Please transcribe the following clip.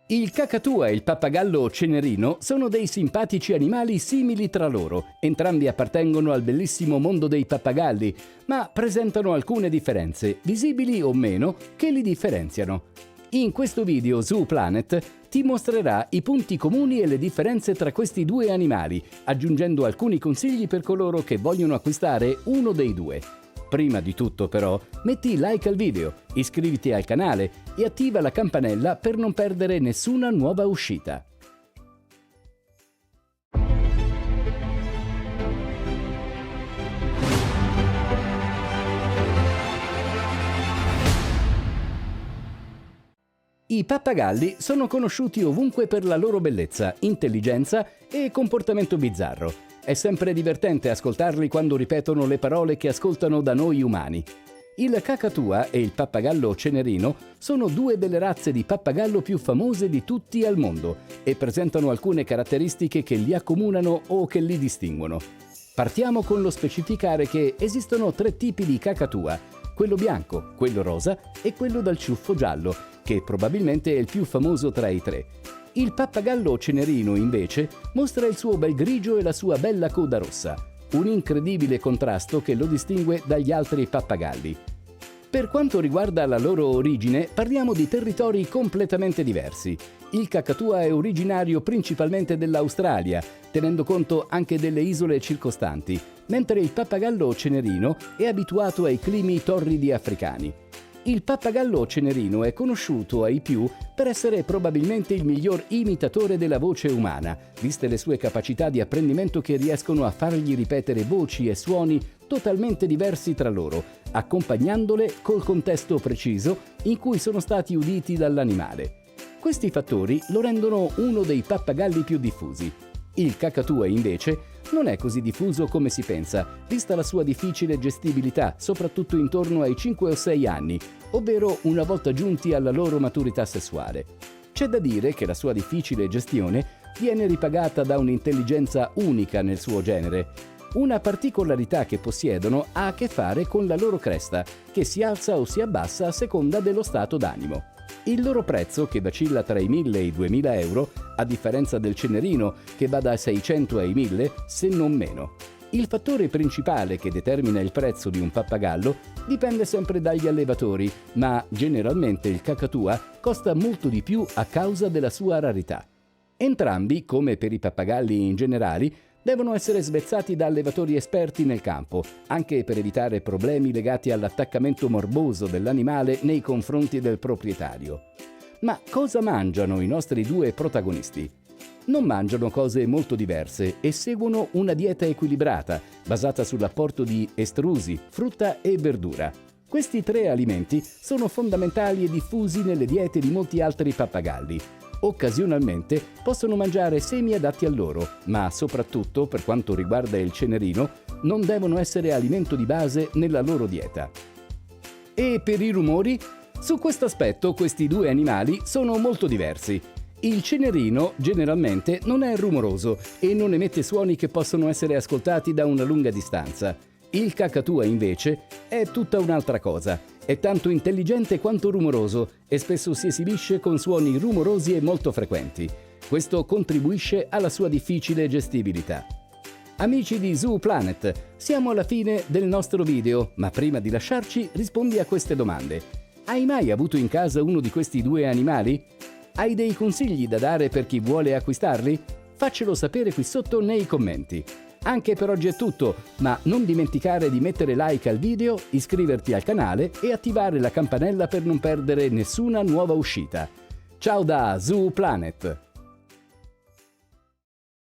Il cacatua e il pappagallo cenerino sono dei simpatici animali simili tra loro. Entrambi appartengono al bellissimo mondo dei pappagalli, ma presentano alcune differenze, visibili o meno, che li differenziano. In questo video Zooplanet ti mostrerà i punti comuni e le differenze tra questi due animali, aggiungendo alcuni consigli per coloro che vogliono acquistare uno dei due. Prima di tutto però, metti like al video, iscriviti al canale e attiva la campanella per non perdere nessuna nuova uscita. I pappagalli sono conosciuti ovunque per la loro bellezza, intelligenza e comportamento bizzarro. È sempre divertente ascoltarli quando ripetono le parole che ascoltano da noi umani. Il cacatua e il pappagallo cenerino sono due delle razze di pappagallo più famose di tutti al mondo e presentano alcune caratteristiche che li accomunano o che li distinguono. Partiamo con lo specificare che esistono tre tipi di cacatua: quello bianco, quello rosa e quello dal ciuffo giallo, che probabilmente è il più famoso tra i tre. Il pappagallo cenerino, invece, mostra il suo bel grigio e la sua bella coda rossa, un incredibile contrasto che lo distingue dagli altri pappagalli. Per quanto riguarda la loro origine, parliamo di territori completamente diversi. Il cacatua è originario principalmente dell'Australia, tenendo conto anche delle isole circostanti, mentre il pappagallo cenerino è abituato ai climi torridi africani. Il pappagallo cenerino è conosciuto ai più per essere probabilmente il miglior imitatore della voce umana, viste le sue capacità di apprendimento che riescono a fargli ripetere voci e suoni totalmente diversi tra loro, accompagnandole col contesto preciso in cui sono stati uditi dall'animale. Questi fattori lo rendono uno dei pappagalli più diffusi. Il cacatua, invece, non è così diffuso come si pensa, vista la sua difficile gestibilità, soprattutto intorno ai 5 o 6 anni, ovvero una volta giunti alla loro maturità sessuale. C'è da dire che la sua difficile gestione viene ripagata da un'intelligenza unica nel suo genere. Una particolarità che possiedono ha a che fare con la loro cresta, che si alza o si abbassa a seconda dello stato d'animo. Il loro prezzo, che vacilla tra i 1.000 e i 2.000 euro, a differenza del cenerino, che va dai 600 ai 1.000, se non meno. Il fattore principale che determina il prezzo di un pappagallo dipende sempre dagli allevatori, ma generalmente il cacatua costa molto di più a causa della sua rarità. Entrambi, come per i pappagalli in generale, devono essere svezzati da allevatori esperti nel campo, anche per evitare problemi legati all'attaccamento morboso dell'animale nei confronti del proprietario. Ma cosa mangiano i nostri due protagonisti? Non mangiano cose molto diverse e seguono una dieta equilibrata, basata sull'apporto di estrusi, frutta e verdura. Questi tre alimenti sono fondamentali e diffusi nelle diete di molti altri pappagalli. Occasionalmente possono mangiare semi adatti a loro, ma soprattutto, per quanto riguarda il cenerino, non devono essere alimento di base nella loro dieta. E per i rumori? Su questo aspetto questi due animali sono molto diversi. Il cenerino generalmente non è rumoroso e non emette suoni che possono essere ascoltati da una lunga distanza. Il cacatua, invece, è tutta un'altra cosa. È tanto intelligente quanto rumoroso e spesso si esibisce con suoni rumorosi e molto frequenti. Questo contribuisce alla sua difficile gestibilità. Amici di Zooplanet, siamo alla fine del nostro video, ma prima di lasciarci rispondi a queste domande. Hai mai avuto in casa uno di questi due animali? Hai dei consigli da dare per chi vuole acquistarli? Faccelo sapere qui sotto nei commenti. Anche per oggi è tutto, ma non dimenticare di mettere like al video, iscriverti al canale e attivare la campanella per non perdere nessuna nuova uscita. Ciao da Zooplanet!